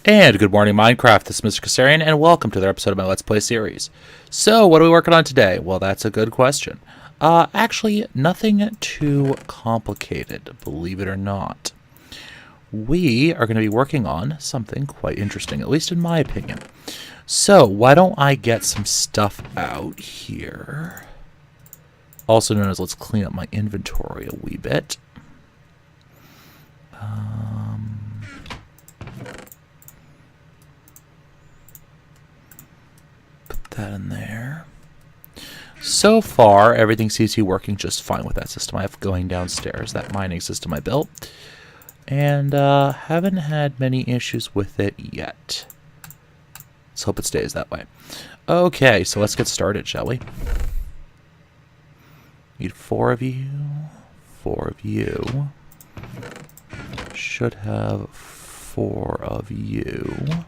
And good morning, Minecraft. This is Mr. Kassarian, and welcome to another episode of my Let's Play series. So, what are we working on today? Well, that's a good question. Actually, nothing too complicated, believe it or not. We are going to be working on something quite interesting, at least in my opinion. So, why don't I get some stuff out here? Also known as, let's clean up my inventory a wee bit. That in there. So far, everything seems to be working just fine with that system I have going downstairs, that mining system I built. And haven't had many issues with it yet. Let's hope it stays that way. Okay, so let's get started, shall we? Need 4 of you. 4 of you. Should have 4 of you.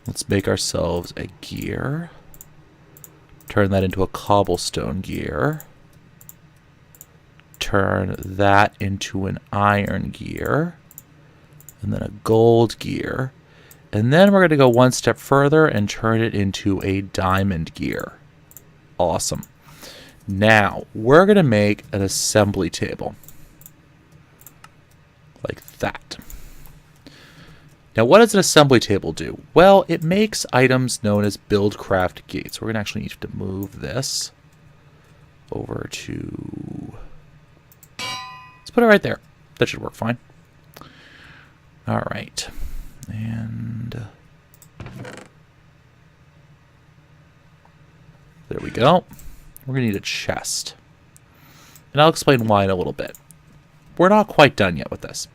Let's make ourselves a gear. Turn that into a cobblestone gear. Turn that into an iron gear. And then a gold gear. And then we're going to go one step further and turn it into a diamond gear. Awesome. Now, we're going to make an assembly table. Like that. Now, what does an assembly table do? Well, it makes items known as Buildcraft gates. We're going to actually need to move this over to... Let's put it right there. That should work fine. All right. And... there we go. We're going to need a chest. And I'll explain why in a little bit. We're not quite done yet with this.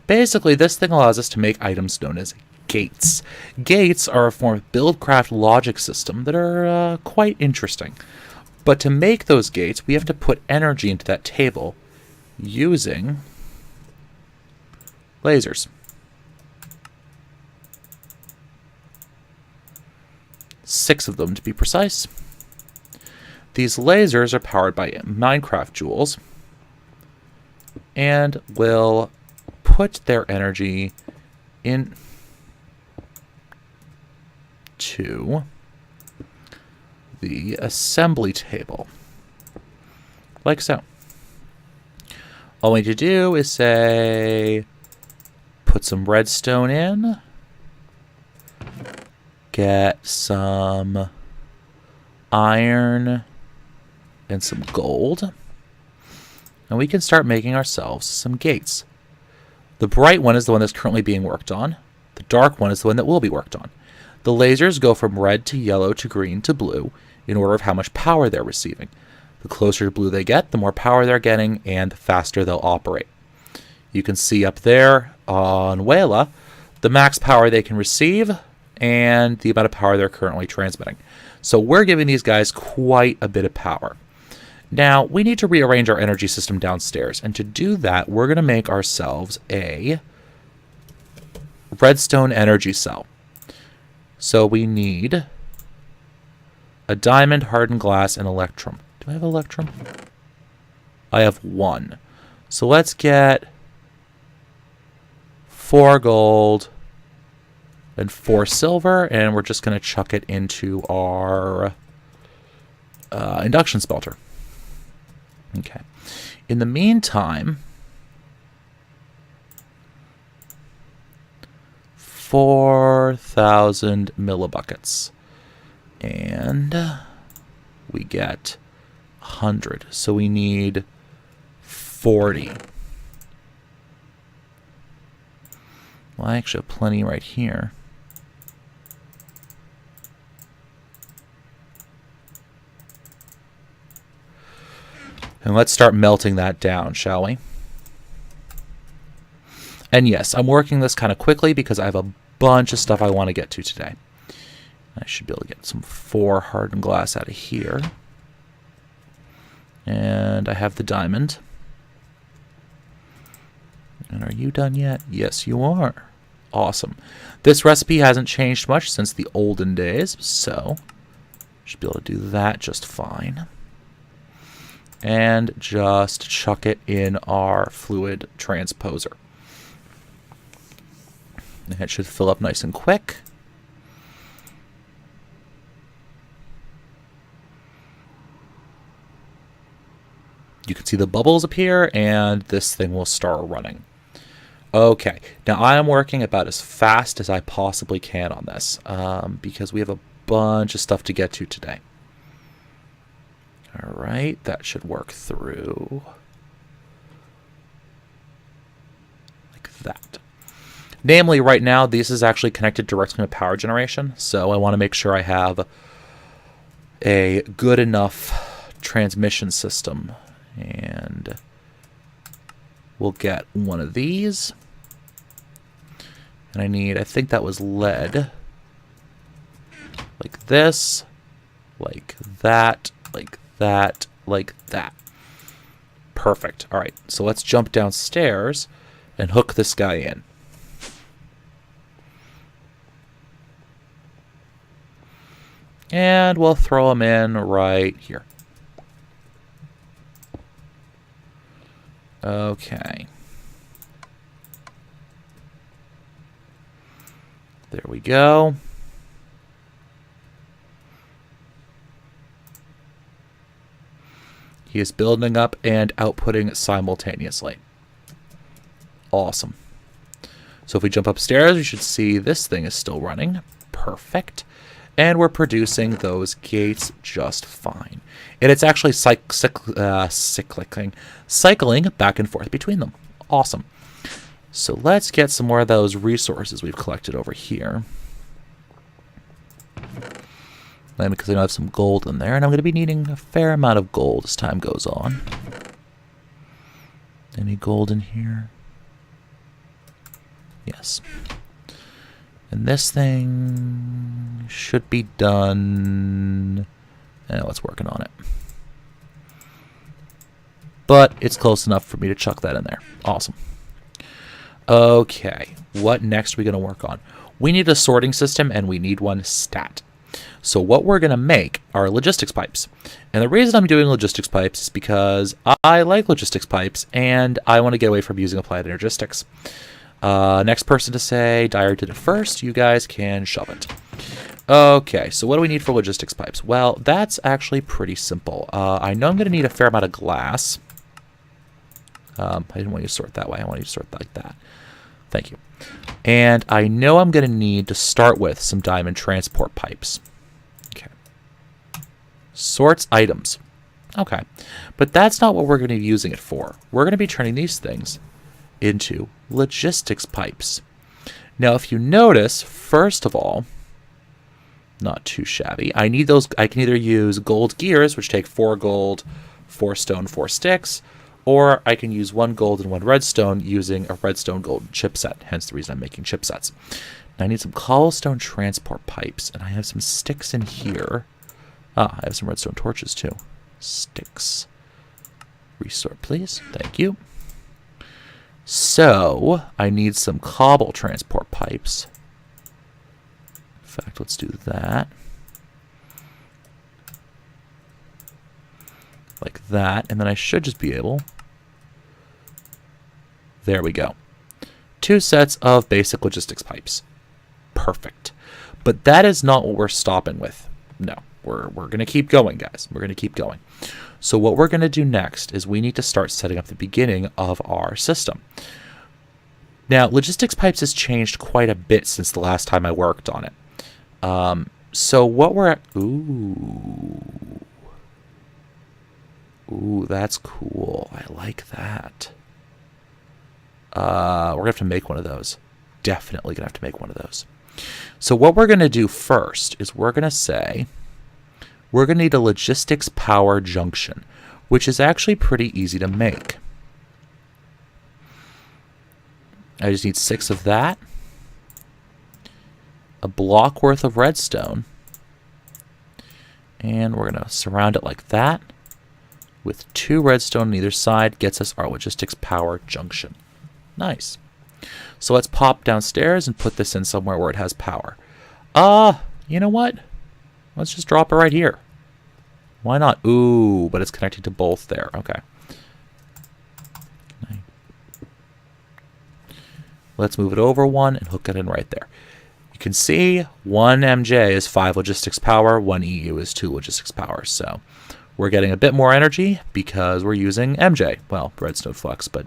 Basically, this thing allows us to make items known as gates. Gates are a form of Buildcraft logic system that are quite interesting. But to make those gates, we have to put energy into that table using lasers. 6 of them to be precise. These lasers are powered by Minecraft jewels and will put their energy into the assembly table, like so. All we need to do is say, put some redstone in, get some iron and some gold, and we can start making ourselves some gates. The bright one is the one that's currently being worked on. The dark one is the one that will be worked on. The lasers go from red to yellow to green to blue in order of how much power they're receiving. The closer to blue they get, the more power they're getting, and the faster they'll operate. You can see up there on Wayla the max power they can receive and the amount of power they're currently transmitting. So we're giving these guys quite a bit of power. Now, we need to rearrange our energy system downstairs, and to do that, we're going to make ourselves a redstone energy cell. So we need a diamond, hardened glass, and electrum. Do I have electrum? I have 1. So let's get 4 gold and 4 silver, and we're just going to chuck it into our induction smelter. Okay. In the meantime, 4,000 millibuckets. And we get 100. So we need 40. Well, I actually have plenty right here. And let's start melting that down, shall we? And yes, I'm working this kind of quickly because I have a bunch of stuff I want to get to today. I should be able to get some 4 hardened glass out of here. And I have the diamond. And are you done yet? Yes, you are. Awesome. This recipe hasn't changed much since the olden days, so should be able to do that just fine. And just chuck it in our fluid transposer. And it should fill up nice and quick. You can see the bubbles appear, and this thing will start running. Okay, now I am working about as fast as I possibly can on this, because we have a bunch of stuff to get to today. All right, that should work through like that. Namely, right now, this is actually connected directly to power generation, so I want to make sure I have a good enough transmission system. And we'll get one of these. And I think that was lead. Like this, like that, like that, like that. Perfect. All right, so let's jump downstairs and hook this guy in. And we'll throw him in right here. Okay. There we go. He is building up and outputting simultaneously. Awesome. So if we jump upstairs, we should see this thing is still running. Perfect. And we're producing those gates just fine. And it's actually cycling back and forth between them. Awesome. So let's get some more of those resources we've collected over here. And because I know I have some gold in there, and I'm going to be needing a fair amount of gold as time goes on. Any gold in here? Yes. And this thing should be done. I know it's working on it. But it's close enough for me to chuck that in there. Awesome. Okay, what next are we going to work on? We need a sorting system, and we need one stat. So what we're going to make are logistics pipes. And the reason I'm doing logistics pipes is because I like logistics pipes, and I want to get away from using applied energistics. Next person to say, Dyer did it first, you guys can shove it. Okay, so what do we need for logistics pipes? Well, that's actually pretty simple. I know I'm going to need a fair amount of glass. I didn't want you to sort that way. I want you to sort like that. Thank you. And I know I'm going to need to start with some diamond transport pipes. Okay. Sorts items. Okay. But that's not what we're going to be using it for. We're going to be turning these things into logistics pipes. Now, if you notice, first of all, not too shabby. I need those. I can either use gold gears, which take 4 gold, 4 stone, 4 sticks, or I can use 1 gold and 1 redstone using a redstone gold chipset, hence the reason I'm making chipsets. Now I need some cobblestone transport pipes, and I have some sticks in here. I have some redstone torches too. Sticks. Restore, please. Thank you. So, I need some cobble transport pipes. In fact, let's do that. Like that, and then I should just be able... There we go. 2 sets of basic logistics pipes. Perfect. But that is not what we're stopping with. No, we're going to keep going, guys. We're going to keep going. So what we're going to do next is we need to start setting up the beginning of our system. Now, logistics pipes has changed quite a bit since the last time I worked on it. So what we're at... Ooh, that's cool. I like that. We're going to have to make one of those. Definitely going to have to make one of those. So what we're going to do first is we're going to say we're going to need a logistics power junction, which is actually pretty easy to make. I just need 6 of that, a block worth of redstone, and we're going to surround it like that with 2 redstone on either side. Gets us our logistics power junction. Nice. So let's pop downstairs and put this in somewhere where it has power. You know what? Let's just drop it right here. Why not? Ooh, but it's connecting to both there. Okay. Let's move it over one and hook it in right there. You can see 1 MJ is 5 logistics power, 1 EU is 2 logistics power. So we're getting a bit more energy because we're using MJ. Well, redstone flux, but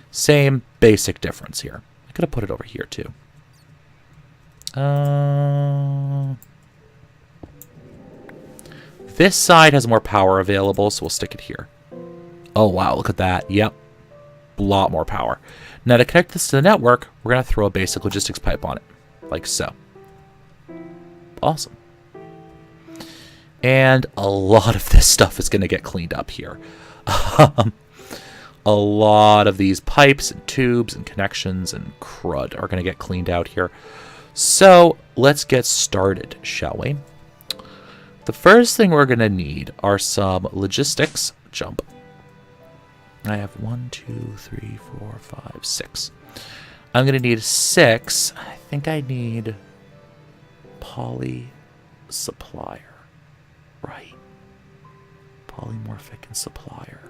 same basic difference here. I could have put it over here too. This side has more power available, so we'll stick it here. Oh, wow, look at that. Yep, a lot more power. Now, to connect this to the network, we're going to throw a basic logistics pipe on it, like so. Awesome. And a lot of this stuff is going to get cleaned up here. A lot of these pipes and tubes and connections and crud are going to get cleaned out here. So let's get started, shall we? The first thing we're going to need are some logistics. Jump. I have 1, 2, 3, 4, 5, 6. I'm going to need 6. I think I need poly supplier. Right. Polymorphic and supplier.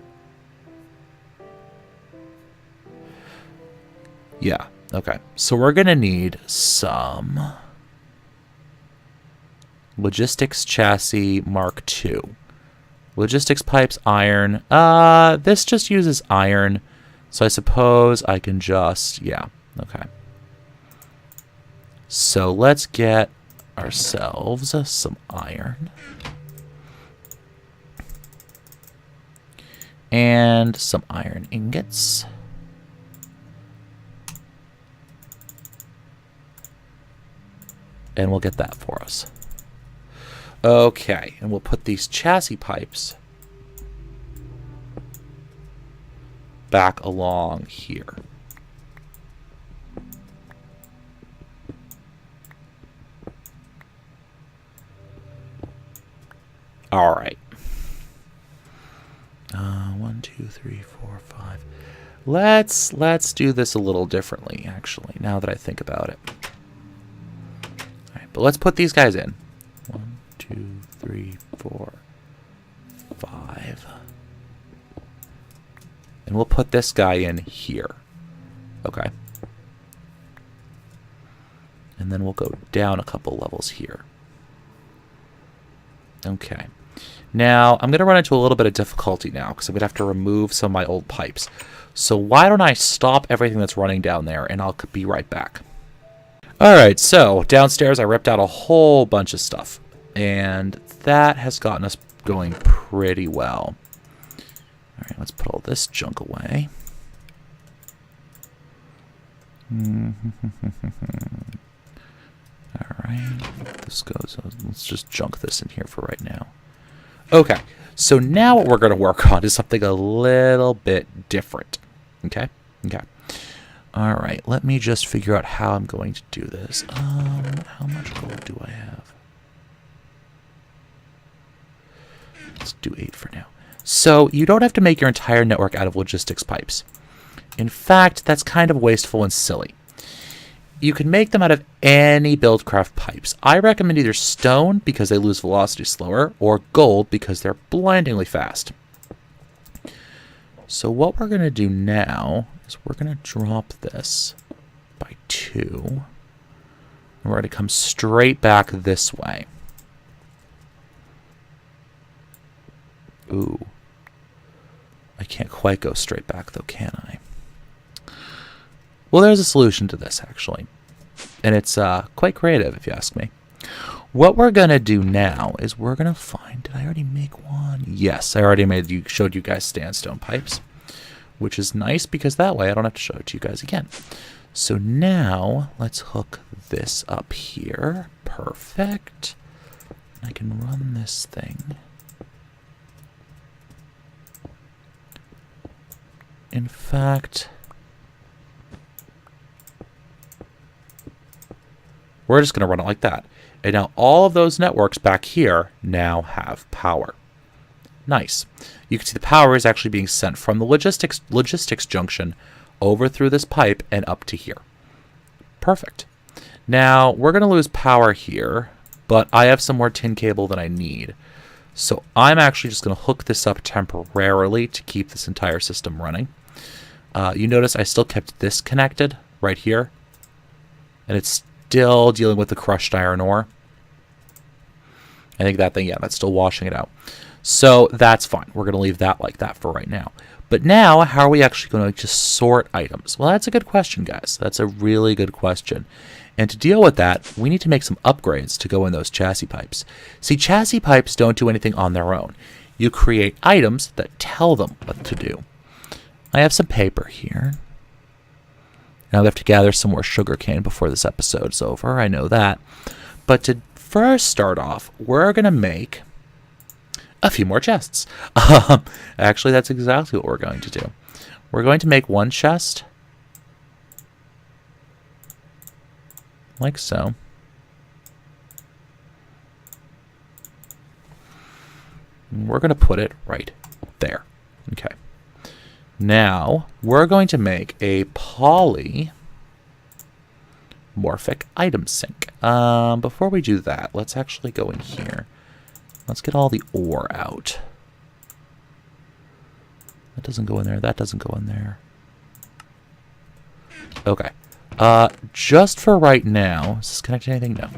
Yeah. Okay. So we're going to need some logistics chassis Mark II. Logistics pipes, iron. This just uses iron. So I suppose I can just, yeah. Okay. So let's get ourselves some iron. And some iron ingots. And we'll get that for us. Okay, and we'll put these chassis pipes back along here. All right. 1, 2, 3, 4, 5. Let's do this a little differently, actually, now that I think about it. All right, but let's put these guys in. 1, 2, 3, 4, 5. And we'll put this guy in here. Okay. And then we'll go down a couple levels here. Okay. Now, I'm going to run into a little bit of difficulty now because I'm going to have to remove some of my old pipes. So why don't I stop everything that's running down there, and I'll be right back. All right, so downstairs I ripped out a whole bunch of stuff, and that has gotten us going pretty well. All right, let's put all this junk away. All right, this goes. Let's just junk this in here for right now. Okay, so now what we're going to work on is something a little bit different. Okay, okay. All right, let me just figure out how I'm going to do this. How much gold do I have? Let's do 8 for now. So you don't have to make your entire network out of logistics pipes. In fact, that's kind of wasteful and silly. You can make them out of any Buildcraft pipes. I recommend either stone because they lose velocity slower, or gold because they're blindingly fast. So what we're going to do now is we're going to drop this by 2. And we're going to come straight back this way. Ooh. I can't quite go straight back though, can I? Well, there's a solution to this, actually. And it's quite creative, if you ask me. What we're going to do now is we're going to find... Did I already make one? Yes, I already showed you guys sandstone pipes. Which is nice, because that way I don't have to show it to you guys again. So now, let's hook this up here. Perfect. I can run this thing. In fact... we're just going to run it like that. And now all of those networks back here now have power. Nice. You can see the power is actually being sent from the logistics junction over through this pipe and up to here. Perfect. Now, we're going to lose power here, but I have some more tin cable than I need. So I'm actually just going to hook this up temporarily to keep this entire system running. You notice I still kept this connected. right here. And it's still dealing with the crushed iron ore. I think that thing, yeah, that's still washing it out. So that's fine. We're going to leave that like that for right now. But now, how are we actually going to just sort items? Well, that's a good question, guys. That's a really good question. And to deal with that, we need to make some upgrades to go in those chassis pipes. See, chassis pipes don't do anything on their own. You create items that tell them what to do. I have some paper here. Now we have to gather some more sugarcane before this episode's over. I know that. But to first start off, we're going to make a few more chests. Actually, that's exactly what we're going to do. We're going to make one chest. Like so. And we're going to put it right there. Okay. Now, we're going to make a polymorphic item sink. Before we do that, let's actually go in here. Let's get all the ore out. That doesn't go in there. That doesn't go in there. Okay. Just for right now, is this connected to anything? No.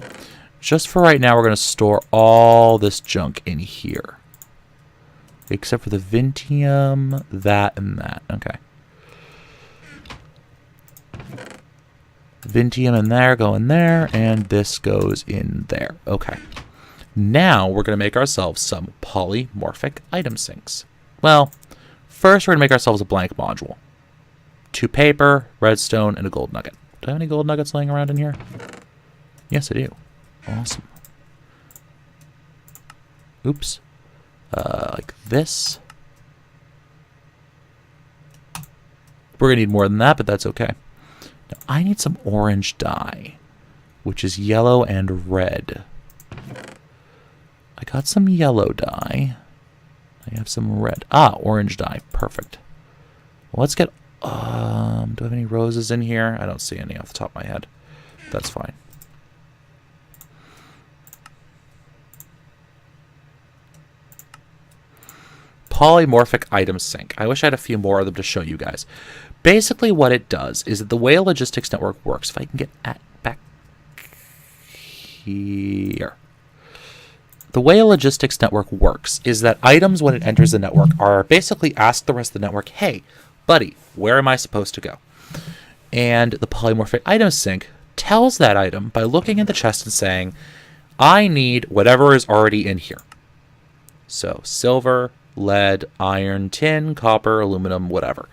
Just for right now, we're going to store all this junk in here. Except for the Vintium, that, and that. Okay. Vintium in there, go in there, and this goes in there. Okay. Now we're going to make ourselves some polymorphic item sinks. Well, first we're going to make ourselves a blank module. 2 paper, redstone, and a gold nugget. Do I have any gold nuggets laying around in here? Yes, I do. Awesome. Oops. Like this. We're going to need more than that, but that's okay. Now, I need some orange dye, which is yellow and red. I got some yellow dye. I have some red. Ah, orange dye. Perfect. Well, let's get... do I have any roses in here? I don't see any off the top of my head. That's fine. Polymorphic item sink. I wish I had a few more of them to show you guys. Basically what it does is that the way a logistics network works, if I can get back here. The way a logistics network works is that items, when it enters the network, are basically asked the rest of the network, hey, buddy, where am I supposed to go? And the polymorphic item sink tells that item by looking at the chest and saying, I need whatever is already in here. So silver, lead, iron, tin, copper, aluminum, whatever.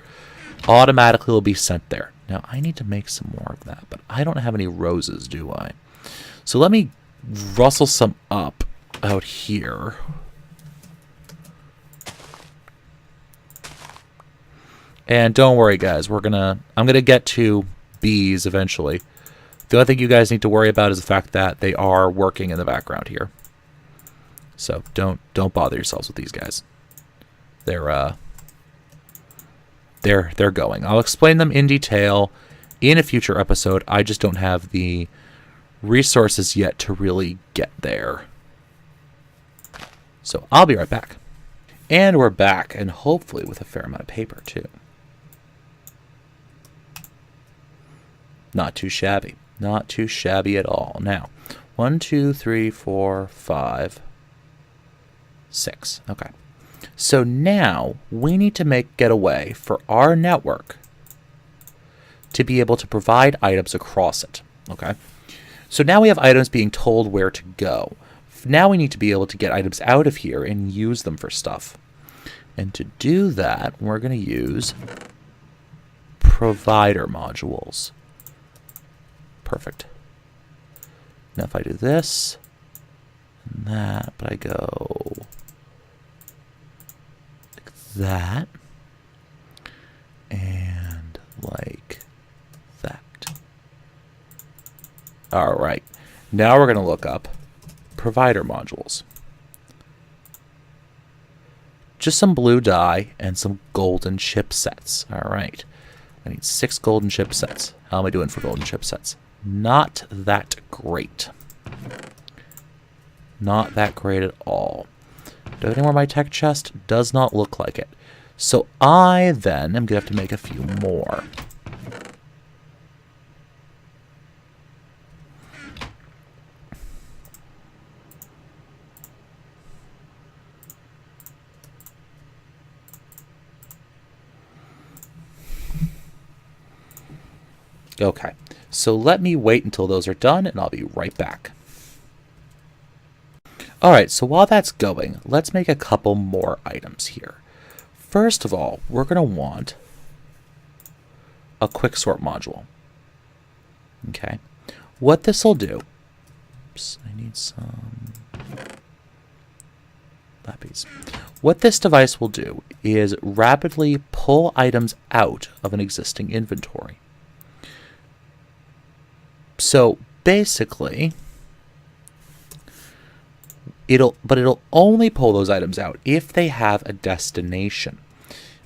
Automatically will be sent there. Now, I need to make some more of that, but I don't have any roses, do I? So let me rustle some up out here. And don't worry, guys. I'm gonna get to bees eventually. The only thing you guys need to worry about is the fact that they are working in the background here. So don't bother yourselves with these guys. They're going. I'll explain them in detail in a future episode. I just don't have the resources yet to really get there. So I'll be right back. And we're back, and hopefully with a fair amount of paper too. Not too shabby. Not too shabby at all. Now, 1, 2, 3, 4, 5, 6. Okay. So now we need to get a way for our network to be able to provide items across it. Okay. So now we have items being told where to go. Now we need to be able to get items out of here and use them for stuff. And to do that, we're going to use provider modules. Perfect. Now if I do this and that, but I go like that and like that. All right. Now we're going to look up provider modules. Just some blue dye and some golden chipsets. All right. I need 6 golden chipsets. How am I doing for golden chipsets? Not that great. Not that great at all. Do I have any more in my tech chest? Does not look like it. So I then am going to have to make a few more. Okay, so let me wait until those are done, and I'll be right back. Alright, so while that's going, let's make a couple more items here. First of all, we're going to want a quick sort module. Okay, what this will do, oops, I need some lappies. What this device will do is rapidly pull items out of an existing inventory. So basically, it'll only pull those items out if they have a destination.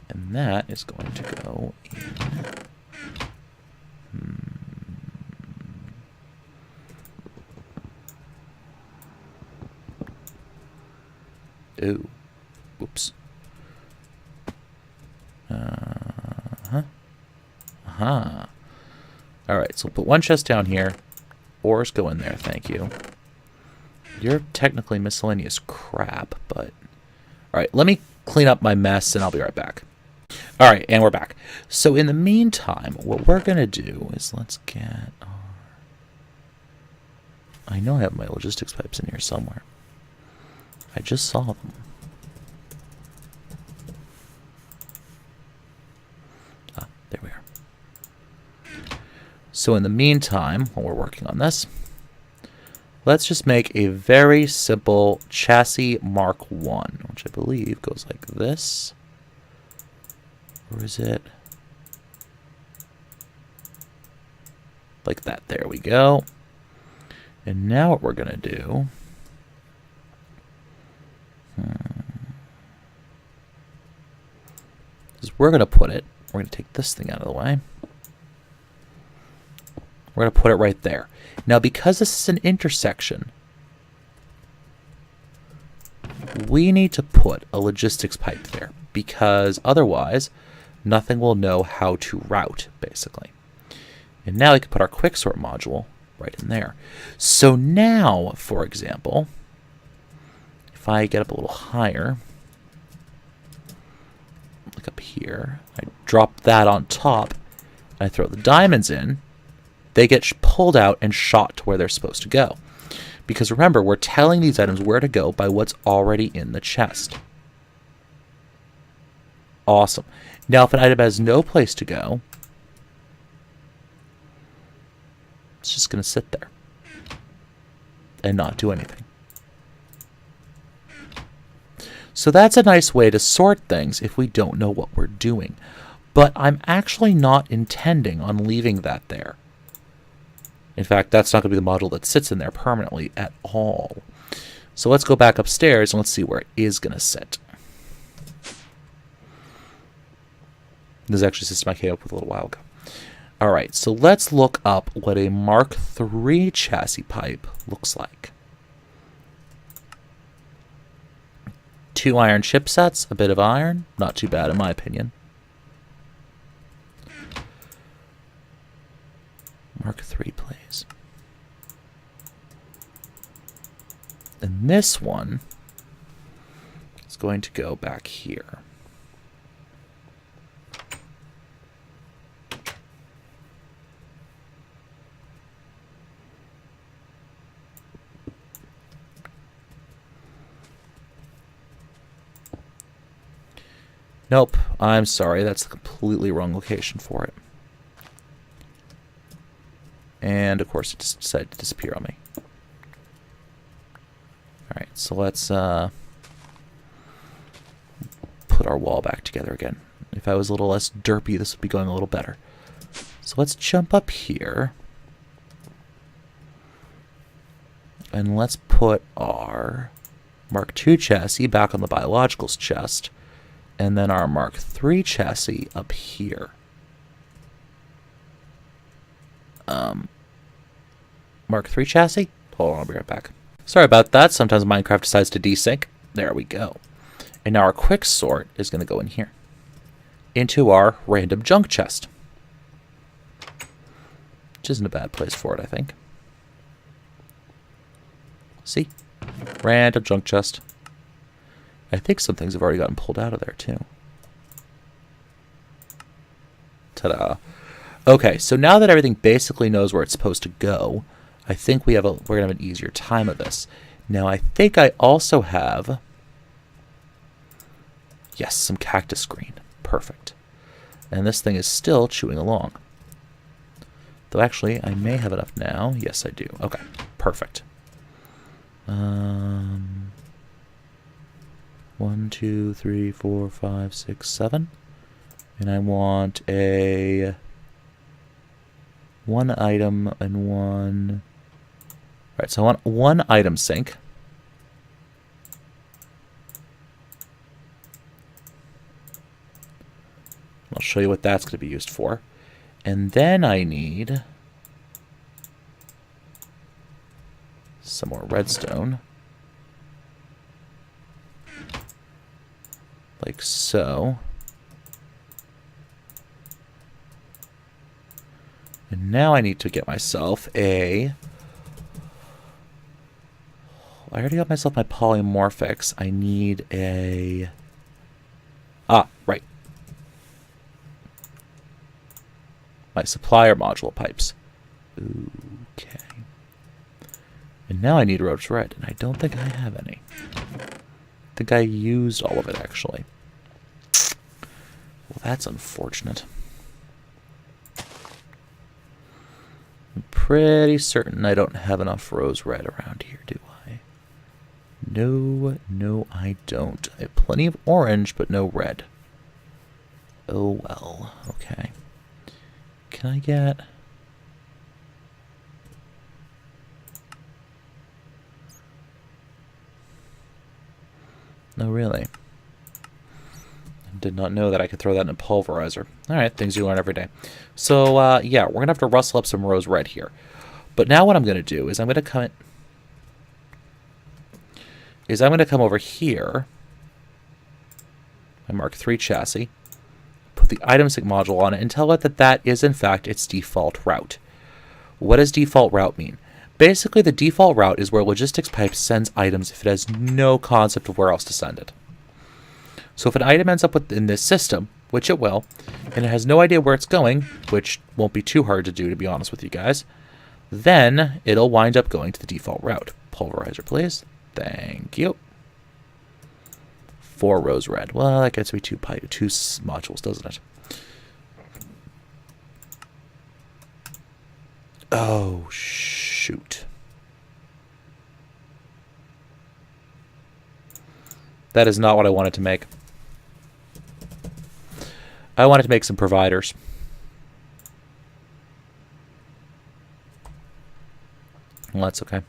And that is going to go in. Ooh. Whoops. Alright, so we'll put one chest down here. Ores go in there, thank you. You're technically miscellaneous crap, but... Alright, let me clean up my mess and I'll be right back. Alright, and we're back. So in the meantime, what we're going to do is let's get our... I know I have my logistics pipes in here somewhere. I just saw them. Ah, there we are. So in the meantime, while we're working on this, let's just make a very simple chassis Mark 1, which I believe goes like this. Or is it? Like that. There we go. And now what we're going to do... is we're going to put it... We're going to take this thing out of the way. We're going to put it right there. Now, because this is an intersection, we need to put a logistics pipe there, because otherwise, nothing will know how to route, basically. And now we can put our quicksort module right in there. So now, for example, if I get up a little higher, like up here, I drop that on top, and I throw the diamonds in, they get pulled out and shot to where they're supposed to go. Because remember, we're telling these items where to go by what's already in the chest. Awesome. Now, if an item has no place to go, it's just going to sit there and not do anything. So that's a nice way to sort things if we don't know what we're doing. But I'm actually not intending on leaving that there. In fact, that's not going to be the module that sits in there permanently at all. So let's go back upstairs and let's see where it is going to sit. This is actually a system I came up with a little while ago. Alright, so let's look up what a Mark III chassis pipe looks like. 2 iron chipsets, a bit of iron. Not too bad in my opinion. Mark III, please. And this one is going to go back here. Nope, I'm sorry, that's the completely wrong location for it. And, of course, it just decided to disappear on me. Alright, so let's put our wall back together again. If I was a little less derpy, this would be going a little better. So let's jump up here. And let's put our Mark II chassis back on the biologicals chest. And then our Mark III chassis up here. Mark III chassis? Hold on, I'll be right back. Sorry about that. Sometimes Minecraft decides to desync. There we go. And now our quick sort is going to go in here. Into our random junk chest. Which isn't a bad place for it, I think. See? Random junk chest. I think some things have already gotten pulled out of there, too. Ta-da. Okay, so now that everything basically knows where it's supposed to go, I think we're going to have an easier time of this. Now, I think I also have, yes, some cactus green. Perfect. And this thing is still chewing along. Though actually, I may have enough now. Yes, I do. Okay, perfect. 1, 2, 3, 4, 5, 6, 7. And I want a 1 item and 1. All right, so I want 1 item sink. I'll show you what that's going to be used for. And then I need some more redstone. Like so. And now I need to get myself a... I already got myself my polymorphics. I need a... Ah, right. My supplier module pipes. Okay. And now I need rose red, and I don't think I have any. I think I used all of it, actually. Well, that's unfortunate. I'm pretty certain I don't have enough rose red around here, do I? No, I don't. I have plenty of orange, but no red. Oh, well. Okay. Can I get... No, really. I did not know that I could throw that in a pulverizer. Alright, things you learn every day. So, yeah, we're going to have to rustle up some rose red here. But now what I'm going to do is I'm going to come... over here. My Mark III chassis. Put the item sync module on it and tell it that that is, in fact, its default route. What does default route mean? Basically, the default route is where logistics pipe sends items if it has no concept of where else to send it. So if an item ends up in this system, which it will, and it has no idea where it's going, which won't be too hard to do, to be honest with you guys, then it'll wind up going to the default route. Pulverizer, please. Thank you. 4 rose red. Well, that gets me 2 modules, doesn't it? Oh, shoot. That is not what I wanted to make. I wanted to make some providers. Well, that's okay.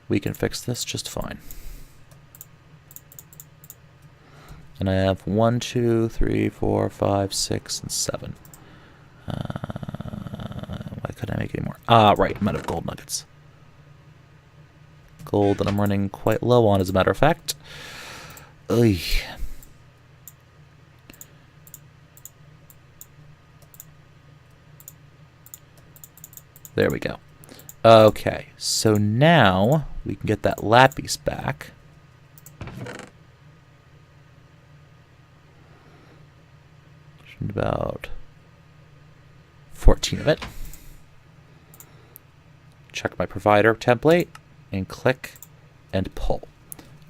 We can fix this just fine. And I have 1, 2, 3, 4, 5, 6, and 7. Why couldn't I make any more? Ah, right, I'm out of gold nuggets. Gold that I'm running quite low on, as a matter of fact. Ugh. There we go. Okay, so now we can get that lapis back. About 14 of it. Check my provider template and click and pull.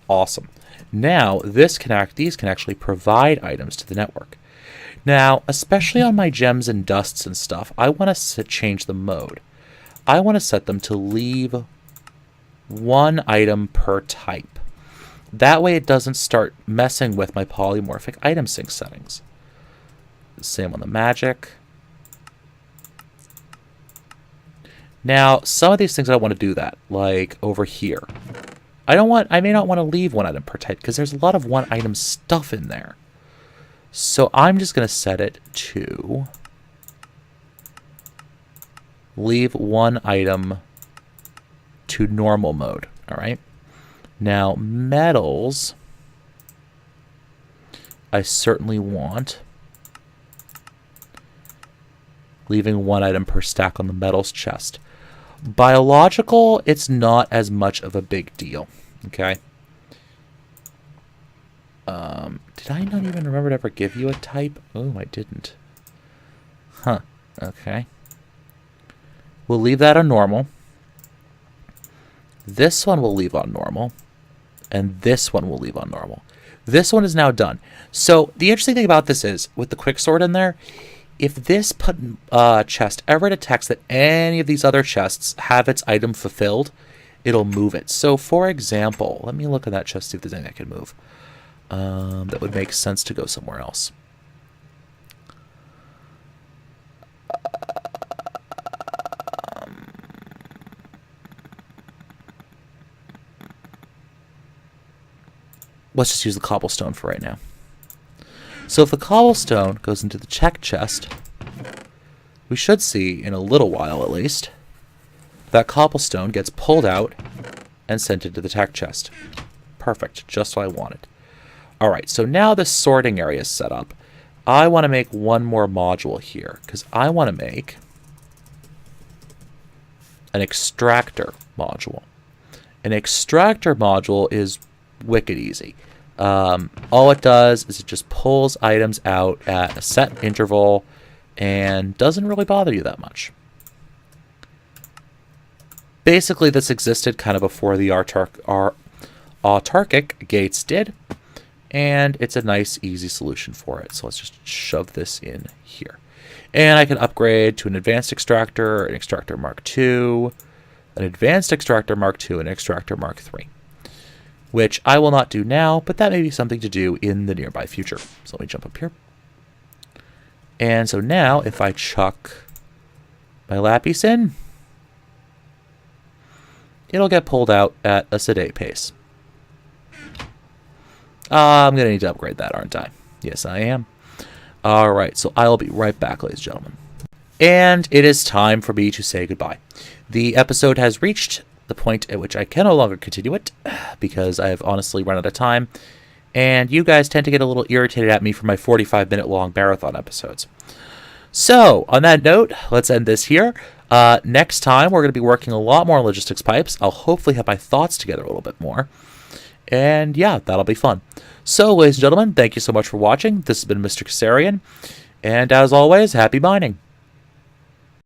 Awesome. Now these can actually provide items to the network. Now, especially on my gems and dusts and stuff, I want to change the mode. I want to set them to leave 1 item per type. That way it doesn't start messing with my polymorphic item sync settings. Same on the magic. Now, some of these things I don't want to do that, like over here. I may not want to leave 1 item per type because there's a lot of 1 item stuff in there. So I'm just going to set it to leave 1 item to normal mode. All right. Now, metals, I certainly want leaving 1 item per stack on the metals chest. Biological, it's not as much of a big deal. Okay. Did I not even remember to ever give you a type? Oh, I didn't. Huh. Okay. We'll leave that on normal. This one we'll leave on normal. And this one we'll leave on normal. This one is now done. So the interesting thing about this is, with the quicksort in there, if this chest ever detects that any of these other chests have its item fulfilled, it'll move it. So for example, let me look at that chest, see if there's anything I can move. That would make sense to go somewhere else. Let's just use the cobblestone for right now. So if the cobblestone goes into the check chest, we should see, in a little while at least, that cobblestone gets pulled out and sent into the tech chest. Perfect, just what I wanted. Alright, so now the sorting area is set up. I want to make one more module here, because I want to make an extractor module. An extractor module is wicked easy. All it does is it just pulls items out at a set interval and doesn't really bother you that much. Basically, this existed kind of before the autarkic gates did, and it's a nice, easy solution for it. So let's just shove this in here. And I can upgrade to an advanced extractor, an extractor Mark II, an advanced extractor Mark II, and an extractor Mark III. Which I will not do now, but that may be something to do in the nearby future. So let me jump up here. And so now, if I chuck my lapis in, it'll get pulled out at a sedate pace. I'm going to need to upgrade that, aren't I? Yes, I am. Alright, so I'll be right back, ladies and gentlemen. And it is time for me to say goodbye. The episode has reached the point at which I can no longer continue it, because I have honestly run out of time, and you guys tend to get a little irritated at me for my 45-minute long marathon episodes. So, on that note, let's end this here. Next time, we're going to be working a lot more on logistics pipes. I'll hopefully have my thoughts together a little bit more. And yeah, that'll be fun. So, ladies and gentlemen, thank you so much for watching. This has been Mr. Kasarian. And as always, happy mining.